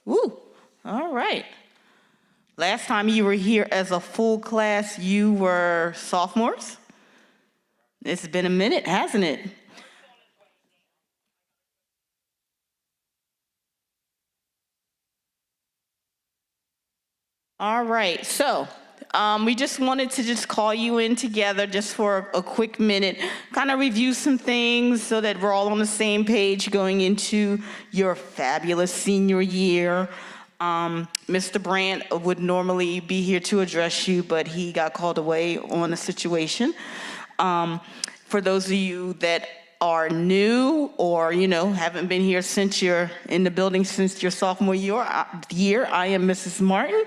Woo, all right. Last time you were here as a full class, you were sophomores? It's been a minute, hasn't it? All right, so we just wanted to just call you in together just for a quick minute, kind of review some things so that we're all on the same page going into your fabulous senior year. Mr. Brandt would normally be here to address you, but he got called away on a situation. For those of you that are new or, haven't been here since you're in the building since your sophomore year, I am Mrs. Martin.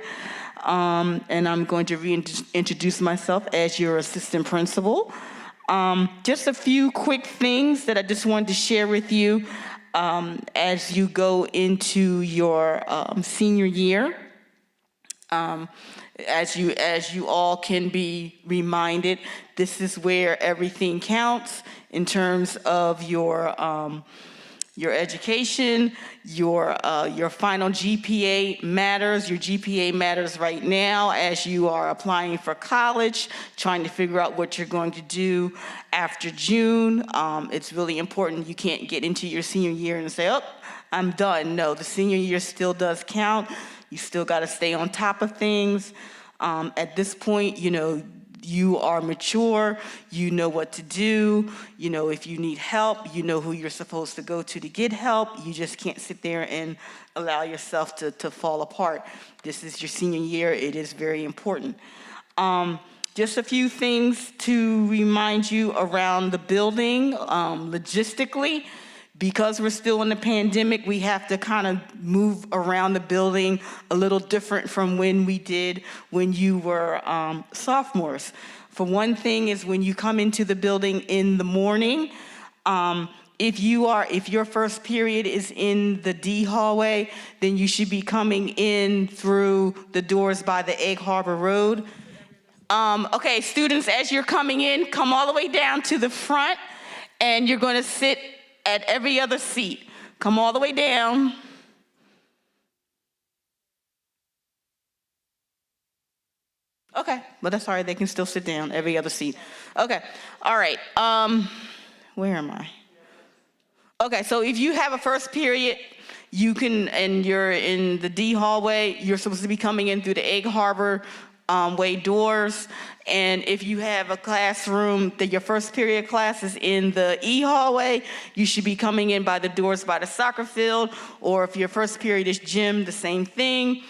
And I'm going to reintroduce myself as your assistant principal. Just a few quick things that I just wanted to share with you as you go into your senior year. As you all can be reminded, this is where everything counts in terms of your education, your final GPA matters. Your GPA matters right now as you are applying for college, trying to figure out what you're going to do after June. It's really important. You can't get into your senior year and say, oh, I'm done. No, the senior year still does count. You still got to stay on top of things. At this point, you are mature, you know what to do, if you need help, you know who you're supposed to go to get help. You just can't sit there and allow yourself to fall apart. This is your senior year, it is very important. Just a few things to remind you around the building, logistically. Because we're still in the pandemic, we have to kind of move around the building a little different from when we did when you were sophomores. For one thing is when you come into the building in the morning, if your first period is in the D hallway, then you should be coming in through the doors by the Egg Harbor Road. Okay, students, as you're coming in, come all the way down to the front, and you're going to sit at every other seat. Come all the way down. Okay, but that's all right. They can still sit down, every other seat. Okay, all right. Where am I? Okay, so if you have a first period, you can, and you're in the D hallway, you're supposed to be coming in through the Egg Harbor way doors. And if you have a classroom that your first period class is in the E hallway, you should be coming in by the doors by the soccer field. Or if your first period is gym, the same thing.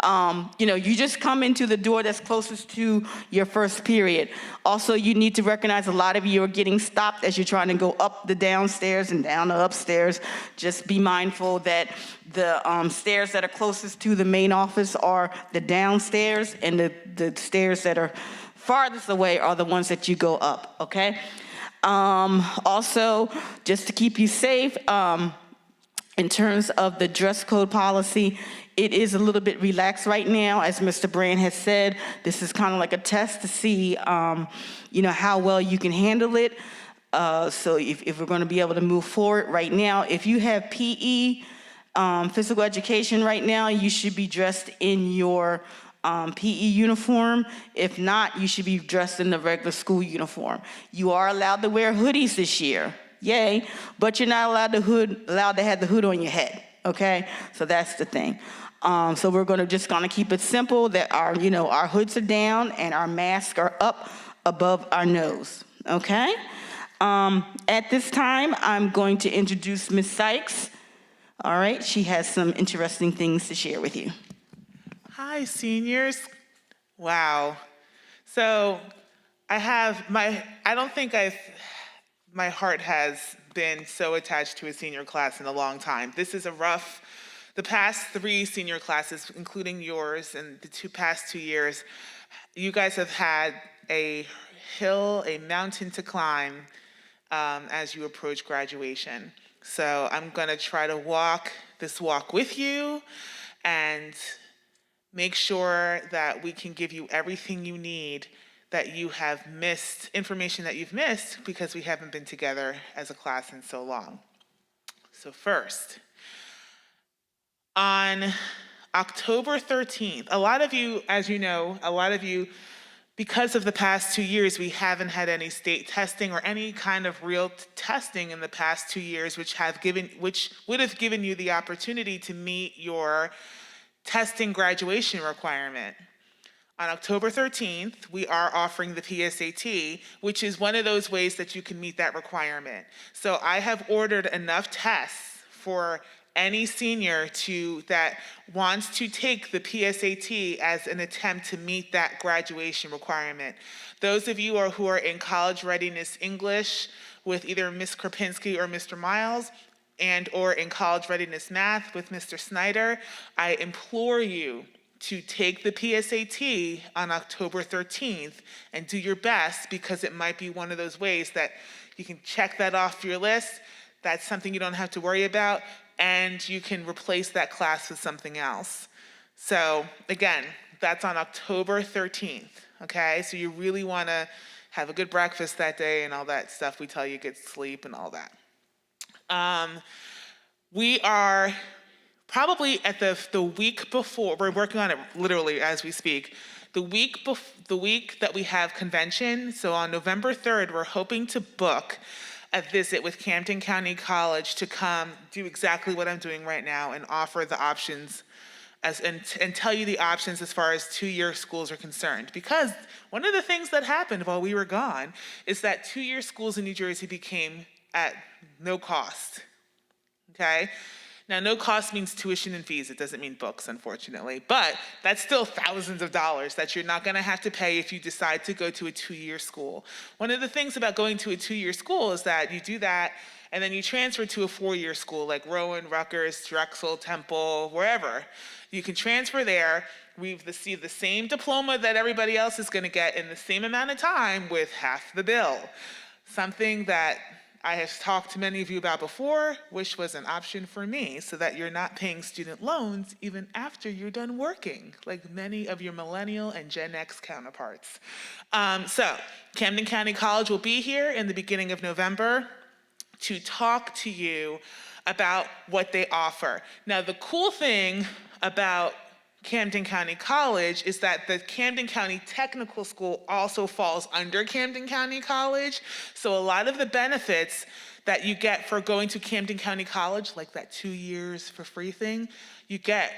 You just come into the door that's closest to your first period. Also, you need to recognize a lot of you are getting stopped as you're trying to go up the downstairs and down the upstairs. Just be mindful that the stairs that are closest to the main office are the downstairs, and the stairs that are farthest away are the ones that you go up, okay? Also, just to keep you safe, in terms of the dress code policy, it is a little bit relaxed right now. As Mr. Brand has said, this is kind of like a test to see, how well you can handle it. So if we're going to be able to move forward right now, if you have PE, physical education right now, you should be dressed in your PE uniform. If not, you should be dressed in the regular school uniform. You are allowed to wear hoodies this year. Yay, but you're not allowed to have the hood on your head, okay? So that's the thing. So we're just gonna keep it simple that our hoods are down and our masks are up above our nose, okay? At this time, I'm going to introduce Ms. Sykes. All right, she has some interesting things to share with you. Hi, seniors. Wow. So I don't think my heart has been so attached to a senior class in a long time. This is the past 3 senior classes, including yours, and the past 2 years, you guys have had a mountain to climb as you approach graduation. So I'm gonna try to walk this walk with you and make sure that we can give you everything you need that you have missed, information that you've missed because we haven't been together as a class in so long. So first, on October 13th. A lot of you, as you know, because of the past 2 years, we haven't had any state testing or any kind of real testing in the past 2 years, which would have given you the opportunity to meet your testing graduation requirement. On October 13th, we are offering the PSAT, which is one of those ways that you can meet that requirement. So I have ordered enough tests for any senior that wants to take the PSAT as an attempt to meet that graduation requirement. Those of you who are in college readiness English with either Ms. Krapinski or Mr. Miles, and or in college readiness math with Mr. Snyder, I implore you to take the PSAT on October 13th and do your best, because it might be one of those ways that you can check that off your list. That's something you don't have to worry about, and you can replace that class with something else. So again, that's on October 13th, okay? So you really wanna have a good breakfast that day and all that stuff we tell you, get sleep and all that. We are probably at the week before, we're working on it literally as we speak, the week that we have convention, so on November 3rd, we're hoping to book a visit with Camden County College to come do exactly what I'm doing right now and offer the options and tell you the options as far as two-year schools are concerned. Because one of the things that happened while we were gone is that two-year schools in New Jersey became at no cost, okay? Now, no cost means tuition and fees. It doesn't mean books, unfortunately. But that's still thousands of dollars that you're not going to have to pay if you decide to go to a two-year school. One of the things about going to a two-year school is that you do that, and then you transfer to a four-year school like Rowan, Rutgers, Drexel, Temple, wherever. You can transfer there. We've received the same diploma that everybody else is going to get in the same amount of time with half the bill. Something that I have talked to many of you about before, which was an option for me, so that you're not paying student loans even after you're done working, like many of your millennial and Gen X counterparts. So Camden County College will be here in the beginning of November to talk to you about what they offer. Now, the cool thing about Camden County College is that the Camden County Technical School also falls under Camden County College. So a lot of the benefits that you get for going to Camden County College, like that 2 years for free thing, you get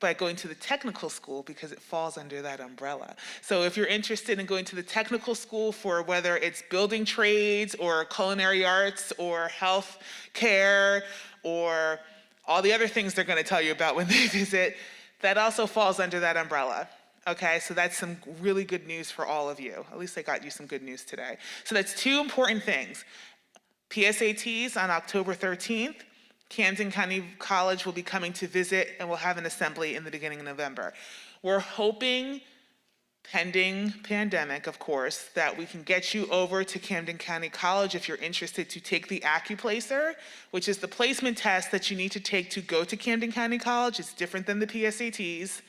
by going to the technical school because it falls under that umbrella. So if you're interested in going to the technical school for whether it's building trades or culinary arts or health care or all the other things they're going to tell you about when they visit, that also falls under that umbrella. Okay, so that's some really good news for all of you. At least I got you some good news today. So that's two important things. PSATs on October 13th. Camden County College will be coming to visit, and we'll have an assembly in the beginning of November. We're hoping, pending pandemic, of course, that we can get you over to Camden County College if you're interested to take the AccuPlacer, which is the placement test that you need to take to go to Camden County College. It's different than the PSATs.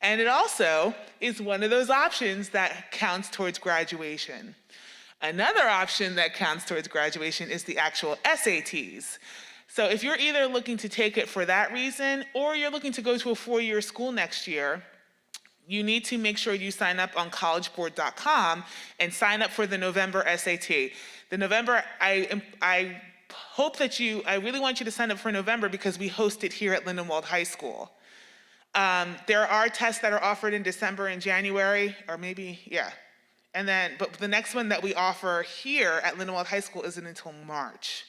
And it also is one of those options that counts towards graduation. Another option that counts towards graduation is the actual SATs. So if you're either looking to take it for that reason, or you're looking to go to a four-year school next year, you need to make sure you sign up on collegeboard.com and sign up for the November SAT. The November, I really want you to sign up for November because we host it here at Lindenwold High School. There are tests that are offered in December and January, or maybe, yeah. But the next one that we offer here at Lindenwold High School isn't until March.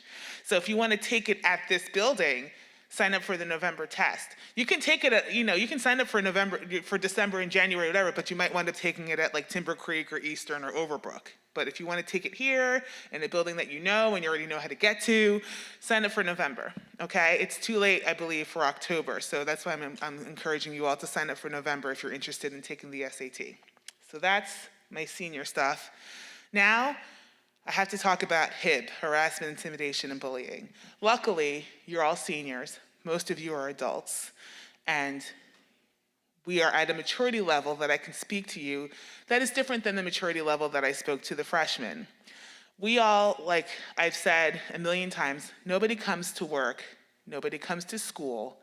So if you want to take it at this building, sign up for the November test. You can take it you can sign up for December and January, whatever, but you might wind up taking it at like Timber Creek or Eastern or Overbrook. But if you want to take it here in a building that you know and you already know how to get to, sign up for November, okay? It's too late, I believe, for October. So that's why I'm encouraging you all to sign up for November if you're interested in taking the SAT. So that's my senior stuff. Now, I have to talk about HIB, harassment, intimidation, and bullying. Luckily, you're all seniors. Most of you are adults. And we are at a maturity level that I can speak to you that is different than the maturity level that I spoke to the freshmen. We all, like I've said a million times, nobody comes to work, nobody comes to school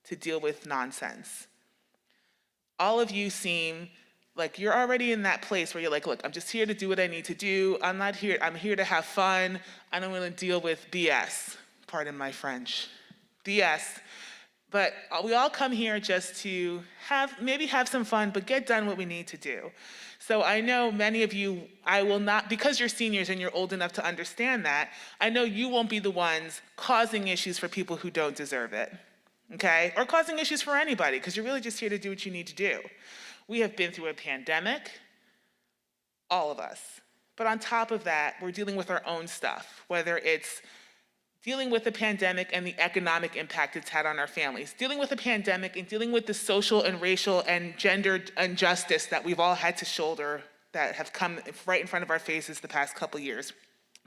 to deal with nonsense. All of you seem like you're already in that place where you're like, look, I'm just here to do what I need to do. I'm here to have fun. I don't want to deal with BS. Pardon my French. BS. But we all come here just to maybe have some fun, but get done what we need to do. So I know many of you, I will not, because you're seniors and you're old enough to understand that, I know you won't be the ones causing issues for people who don't deserve it, okay? Or causing issues for anybody, because you're really just here to do what you need to do. We have been through a pandemic, all of us. But on top of that, we're dealing with our own stuff, whether it's dealing with the pandemic and the economic impact it's had on our families, dealing with the pandemic and dealing with the social and racial and gender injustice that we've all had to shoulder that have come right in front of our faces the past couple years,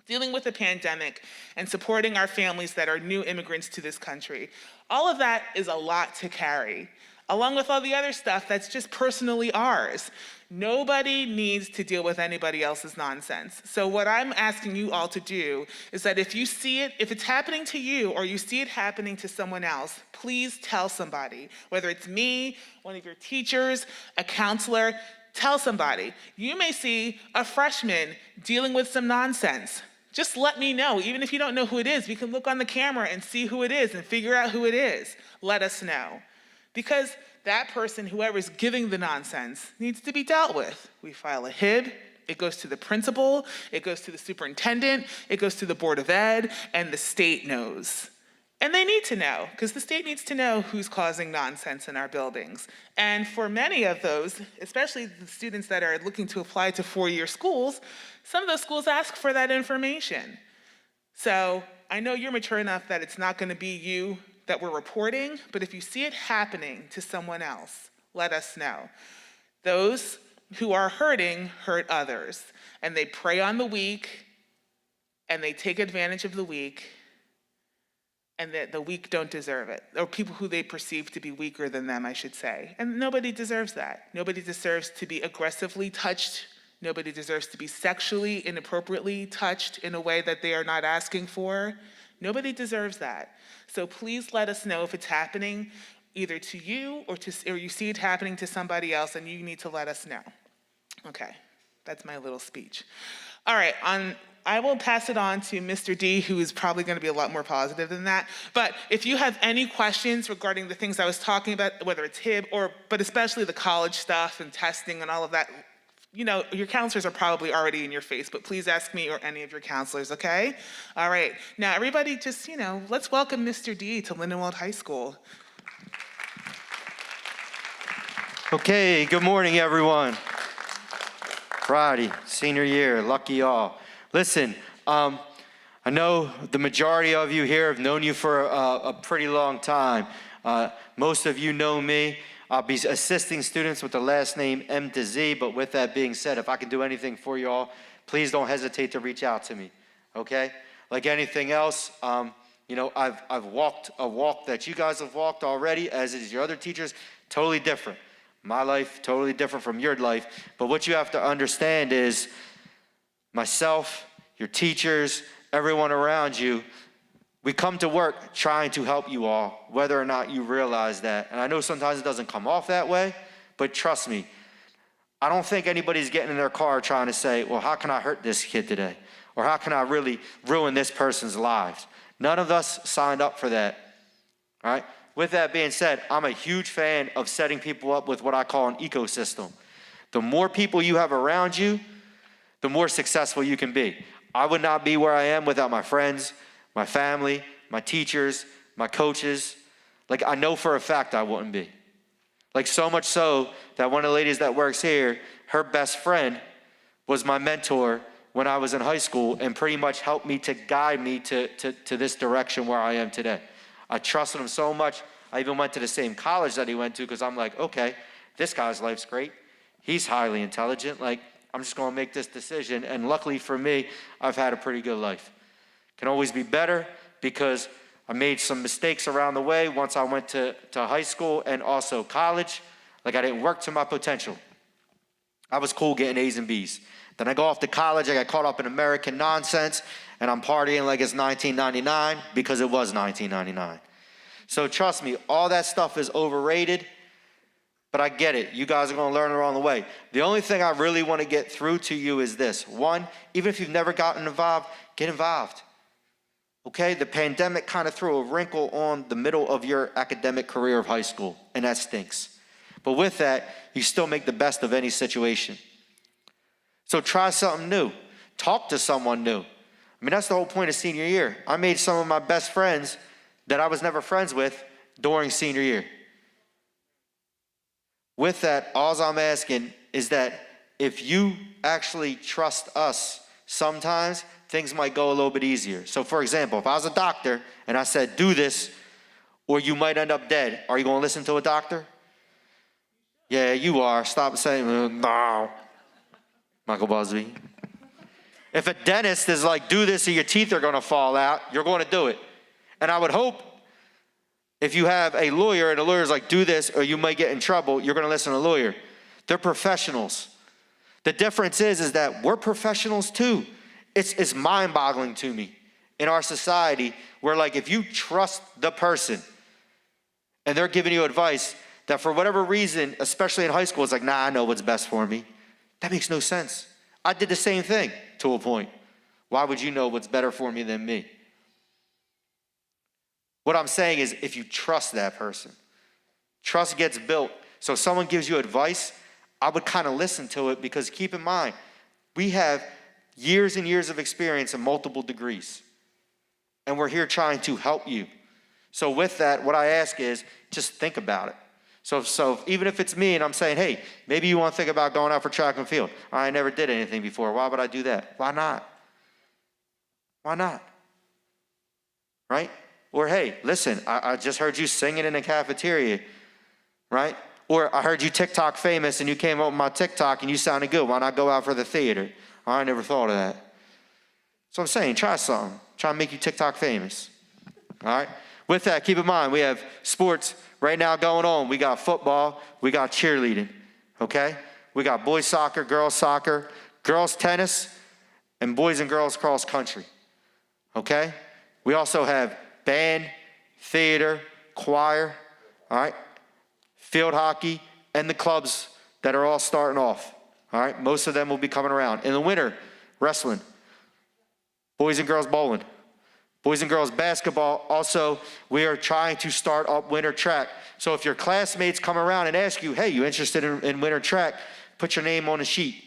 dealing with the pandemic and supporting our families that are new immigrants to this country. All of that is a lot to carry, along with all the other stuff that's just personally ours. Nobody needs to deal with anybody else's nonsense. So what I'm asking you all to do is that if you see it, if it's happening to you or you see it happening to someone else, please tell somebody, whether it's me, one of your teachers, a counselor, tell somebody. You may see a freshman dealing with some nonsense. Just let me know. Even if you don't know who it is, we can look on the camera and see who it is and figure out who it is. Let us know. Because that person, whoever's giving the nonsense, needs to be dealt with. We file a HIB, it goes to the principal, it goes to the superintendent, it goes to the Board of Ed, and the state knows. And they need to know, because the state needs to know who's causing nonsense in our buildings. And for many of those, especially the students that are looking to apply to four-year schools, some of those schools ask for that information. So I know you're mature enough that it's not going to be you that we're reporting, but if you see it happening to someone else, let us know. Those who are hurting hurt others, and they prey on the weak, and they take advantage of the weak, and that the weak don't deserve it, or people who they perceive to be weaker than them, I should say. And nobody deserves that. Nobody deserves to be aggressively touched. Nobody deserves to be sexually inappropriately touched in a way that they are not asking for. Nobody deserves that. So please let us know if it's happening either to you or you see it happening to somebody else, and you need to let us know. Okay, that's my little speech. All right, I will pass it on to Mr. D, who is probably going to be a lot more positive than that. But if you have any questions regarding the things I was talking about, whether it's HIB but especially the college stuff and testing and all of that, you know, your counselors are probably already in your face, but please ask me or any of your counselors, okay? All right, now everybody just, let's welcome Mr. D to Lindenwold High School. Okay, good morning, everyone. Friday, senior year, lucky y'all. Listen, I know the majority of you here have known you for a pretty long time. Most of you know me. I'll be assisting students with the last name M to Z, but with that being said, if I can do anything for you all, please don't hesitate to reach out to me, okay? Like anything else, I've walked a walk that you guys have walked already, as is your other teachers, totally different. My life, totally different from your life, but what you have to understand is myself, your teachers, everyone around you, we come to work trying to help you all, whether or not you realize that. And I know sometimes it doesn't come off that way, but trust me, I don't think anybody's getting in their car trying to say, well, how can I hurt this kid today? Or how can I really ruin this person's lives? None of us signed up for that, all right? With that being said, I'm a huge fan of setting people up with what I call an ecosystem. The more people you have around you, the more successful you can be. I would not be where I am without my friends, my family, my teachers, my coaches. Like, I know for a fact I wouldn't be. Like, so much so that one of the ladies that works here, her best friend was my mentor when I was in high school and pretty much helped me to guide me to this direction where I am today. I trusted him so much, I even went to the same college that he went to because I'm like, okay, this guy's life's great. He's highly intelligent. Like, I'm just going to make this decision. And luckily for me, I've had a pretty good life. Can always be better because I made some mistakes around the way once I went to high school and also college. Like, I didn't work to my potential. I was cool getting A's and B's. Then I go off to college, I got caught up in American nonsense, and I'm partying like it's 1999 because it was 1999. So trust me, all that stuff is overrated, but I get it. You guys are going to learn along the way. The only thing I really want to get through to you is this. One, even if you've never gotten involved, get involved. Okay? The pandemic kind of threw a wrinkle on the middle of your academic career of high school, and that stinks. But with that, you still make the best of any situation. So try something new. Talk to someone new. I mean, that's the whole point of senior year. I made some of my best friends that I was never friends with during senior year. With that, all I'm asking is that if you actually trust us, sometimes things might go a little bit easier. So for example, if I was a doctor and I said, do this, or you might end up dead, are you going to listen to a doctor? Yeah, you are. Stop saying, no. Michael Busby. If a dentist is like, do this or your teeth are going to fall out, you're going to do it. And I would hope if you have a lawyer and the lawyer's like, do this or you might get in trouble, you're going to listen to a lawyer. They're professionals. The difference is that we're professionals too. It's mind-boggling to me in our society where, like, if you trust the person and they're giving you advice that for whatever reason, especially in high school, it's like, nah, I know what's best for me. That makes no sense. I did the same thing to a point. Why would you know what's better for me than me? What I'm saying is, if you trust that person, trust gets built. So if someone gives you advice, I would kind of listen to it, because keep in mind, we have years and years of experience and multiple degrees. And we're here trying to help you. So with that, what I ask is just think about it. So even if it's me and I'm saying, hey, maybe you want to think about going out for track and field. I never did anything before. Why would I do that? Why not? Why not? Right? Or, hey, listen, I just heard you singing in the cafeteria, right? Or I heard you TikTok famous and you came up with my TikTok and you sounded good. Why not go out for the theater? I never thought of that. So I'm saying, try something. Try and make you TikTok famous. All right? With that, keep in mind, we have sports right now going on. We got football. We got cheerleading. Okay? We got boys soccer, girls tennis, and boys and girls cross country. Okay? We also have band, theater, choir, all right, field hockey, and the clubs that are all starting off, all right? Most of them will be coming around. In the winter, wrestling, boys and girls bowling, boys and girls basketball. Also, we are trying to start up winter track. So if your classmates come around and ask you, hey, you interested in winter track, put your name on a sheet.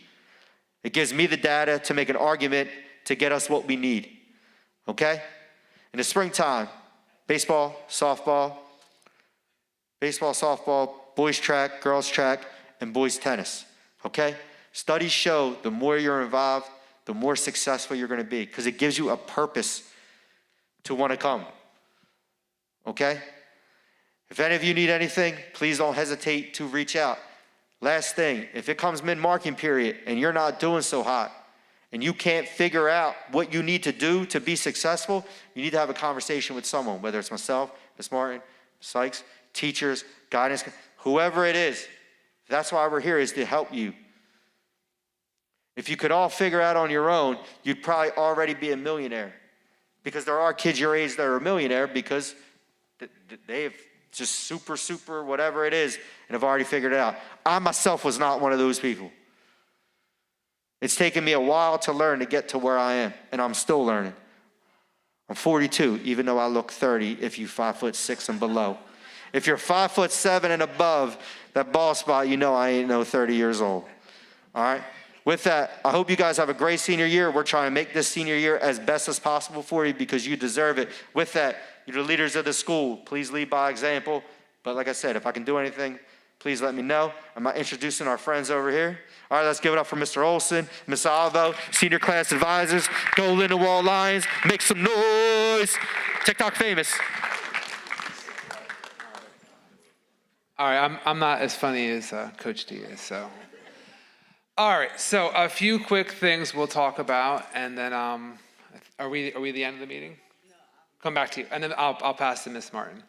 It gives me the data to make an argument to get us what we need, okay? In the springtime, baseball, softball, boys track, girls track, and boys tennis, okay? Studies show the more you're involved, the more successful you're going to be, because it gives you a purpose to want to come, okay? If any of you need anything, please don't hesitate to reach out. Last thing, if it comes mid-marking period and you're not doing so hot, and you can't figure out what you need to do to be successful, you need to have a conversation with someone, whether it's myself, Ms. Martin, Sykes, teachers, guidance, whoever it is. That's why we're here, is to help you. If you could all figure out on your own, you'd probably already be a millionaire. Because there are kids your age that are a millionaire because they have just super, whatever it is, and have already figured it out. I myself was not one of those people. It's taken me a while to learn to get to where I am, and I'm still learning. I'm 42, even though I look 30 if you're 5'6" and below. If you're 5'7" and above that ball spot, you know I ain't no 30 years old. All right? With that, I hope you guys have a great senior year. We're trying to make this senior year as best as possible for you because you deserve it. With that, you're the leaders of the school. Please lead by example. But like I said, if I can do anything, please let me know. I'm not introducing our friends over here. All right, let's give it up for Mr. Olson, Ms. Alvo, senior class advisors. Go Lindenwold Lions. Make some noise. TikTok famous. All right, I'm not as funny as Coach D is, so. All right, so a few quick things we'll talk about, and then are we the end of the meeting? No. Come back to you, and then I'll pass to Ms. Martin.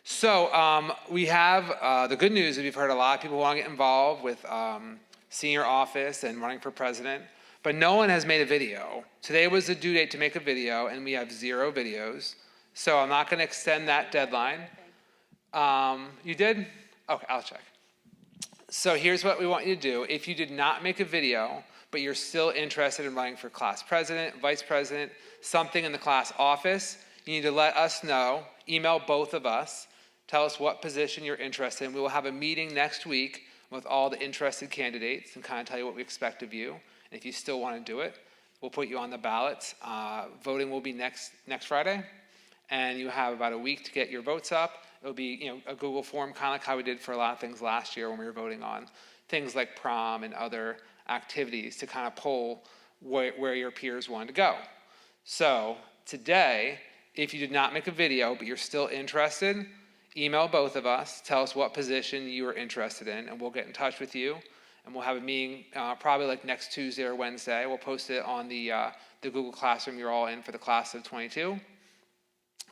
So we have the good news is we've heard a lot of people want to get involved with senior office and running for president, but no one has made a video. Today was the due date to make a video, and we have 0 videos. So I'm not going to extend that deadline. You did? Okay, I'll check. So here's what we want you to do. If you did not make a video, but you're still interested in running for class president, vice president, something in the class office, you need to let us know. Email both of us. Tell us what position you're interested in. We will have a meeting next week with all the interested candidates and kind of tell you what we expect of you. And if you still want to do it, we'll put you on the ballots. Voting will be next Friday, and you have about a week to get your votes up. It'll be a Google form, kind of like how we did for a lot of things last year when we were voting on things like prom and other activities to kind of poll where your peers wanted to go. So today, if you did not make a video but you're still interested, email both of us, tell us what position you are interested in, and we'll get in touch with you. And we'll have a meeting probably like next Tuesday or Wednesday. We'll post it on the Google Classroom you're all in for the class of 22.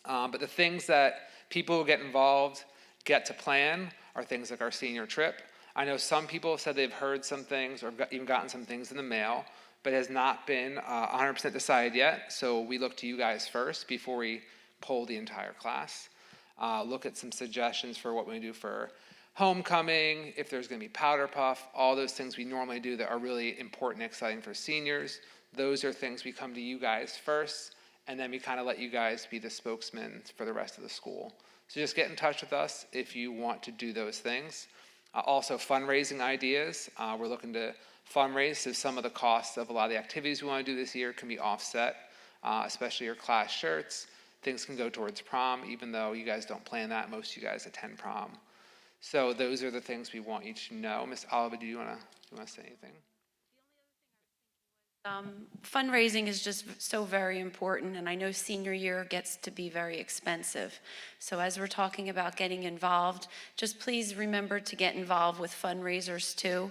But the things that people who get involved get to plan are things like our senior trip. I know some people have said they've heard some things or even gotten some things in the mail, but it has not been 100% decided yet. So we look to you guys first before we poll the entire class. Look at some suggestions for what we do for homecoming, if there's going to be powder puff, all those things we normally do that are really important and exciting for seniors. Those are things we come to you guys first, and then we kind of let you guys be the spokesman for the rest of the school. So just get in touch with us if you want to do those things. Also, fundraising ideas. We're looking to fundraise, so some of the costs of a lot of the activities we want to do this year can be offset, especially your class shirts. Things can go towards prom, even though you guys don't plan that. Most of you guys attend prom. So those are the things we want you to know. Ms. Oliver, do you want to say anything? Fundraising is just so very important, and I know senior year gets to be very expensive. So as we're talking about getting involved, just please remember to get involved with fundraisers too,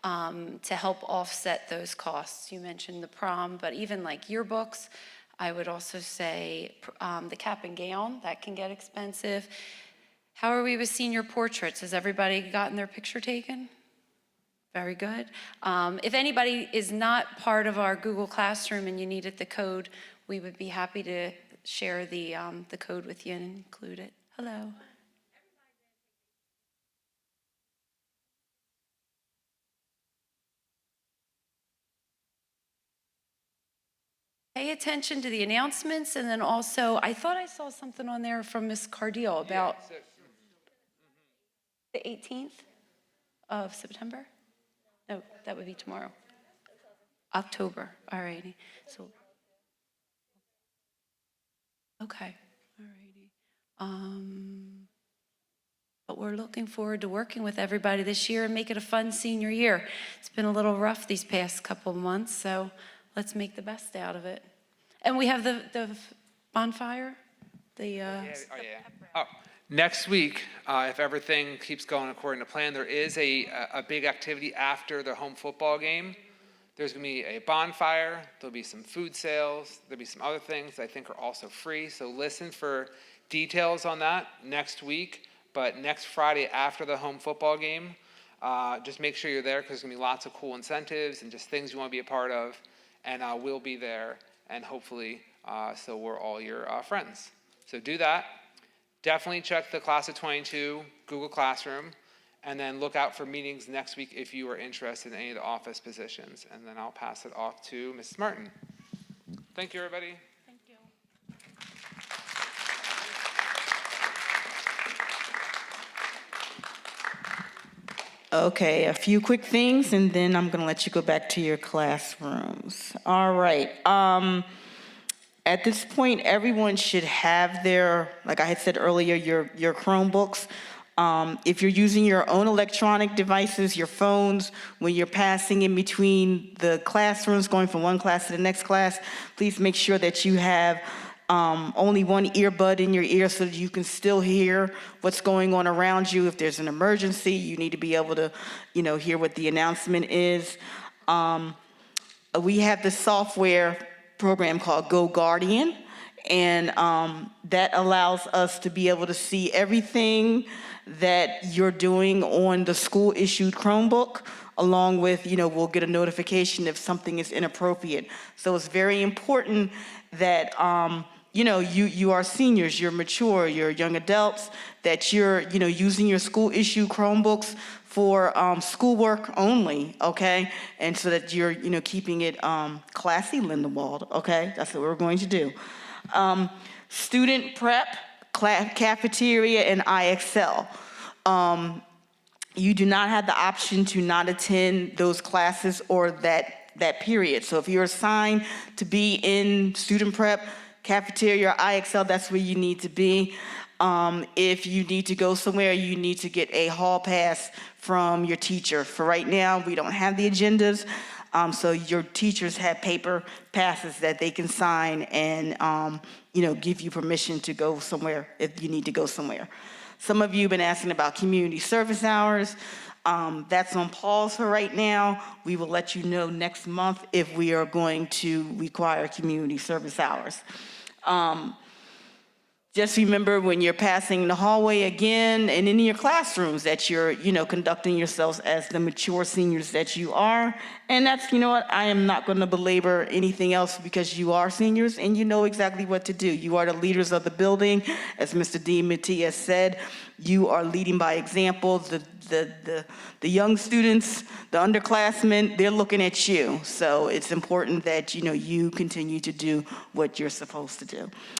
to help offset those costs. You mentioned the prom, but even like yearbooks, I would also say the cap and gown, that can get expensive. How are we with senior portraits? Has everybody gotten their picture taken? Very good. If anybody is not part of our Google Classroom and you needed the code, we would be happy to share the code with you and include it. Hello. Pay attention to the announcements, and then also, I thought I saw something on there from Ms. Cardeal about the 18th of September? No, that would be tomorrow. October, all righty. So, okay, all righty. But we're looking forward to working with everybody this year and make it a fun senior year. It's been a little rough these past couple of months, so let's make the best out of it. And we have the bonfire, Next week, if everything keeps going according to plan, there is a big activity after the home football game. There's going to be a bonfire. There'll be some food sales. There'll be some other things I think are also free. So listen for details on that next week. But next Friday after the home football game, just make sure you're there because there's going to be lots of cool incentives and just things you want to be a part of. And we'll be there, and hopefully so we're all your friends. So do that. Definitely check the Class of 22 Google Classroom, and then look out for meetings next week if you are interested in any of the office positions. And then I'll pass it off to Mrs. Martin. Thank you, everybody. Thank you. Okay, a few quick things, and then I'm going to let you go back to your classrooms. All right. At this point, everyone should have their, like I had said earlier, your Chromebooks. If you're using your own electronic devices, your phones, when you're passing in between the classrooms, going from one class to the next class, please make sure that you have only one earbud in your ear so that you can still hear what's going on around you. If there's an emergency, you need to be able to, hear what the announcement is. We have the software program called Go Guardian, and that allows us to be able to see everything that you're doing on the school-issued Chromebook, along with, we'll get a notification if something is inappropriate. So it's very important that you are seniors, you're mature, you're young adults, that you're, using your school issue Chromebooks for schoolwork only, okay? And so that you're, keeping it classy, Lindenwald, okay? That's what we're going to do. Student prep, cafeteria, and IXL. You do not have the option to not attend those classes or that period. So if you're assigned to be in student prep, cafeteria, or IXL, that's where you need to be. If you need to go somewhere, you need to get a hall pass from your teacher. For right now, we don't have the agendas, so your teachers have paper passes that they can sign and, give you permission to go somewhere if you need to go somewhere. Some of you have been asking about community service hours. That's on pause for right now. We will let you know next month if we are going to require community service hours. Just remember when you're passing the hallway again and in your classrooms that you're, conducting yourselves as the mature seniors that you are. And that's, I am not going to belabor anything else because you are seniors and you know exactly what to do. You are the leaders of the building. As Mr. DiMattia said, you are leading by example. The young students, the underclassmen, they're looking at you. So it's important that, you continue to do what you're supposed to do.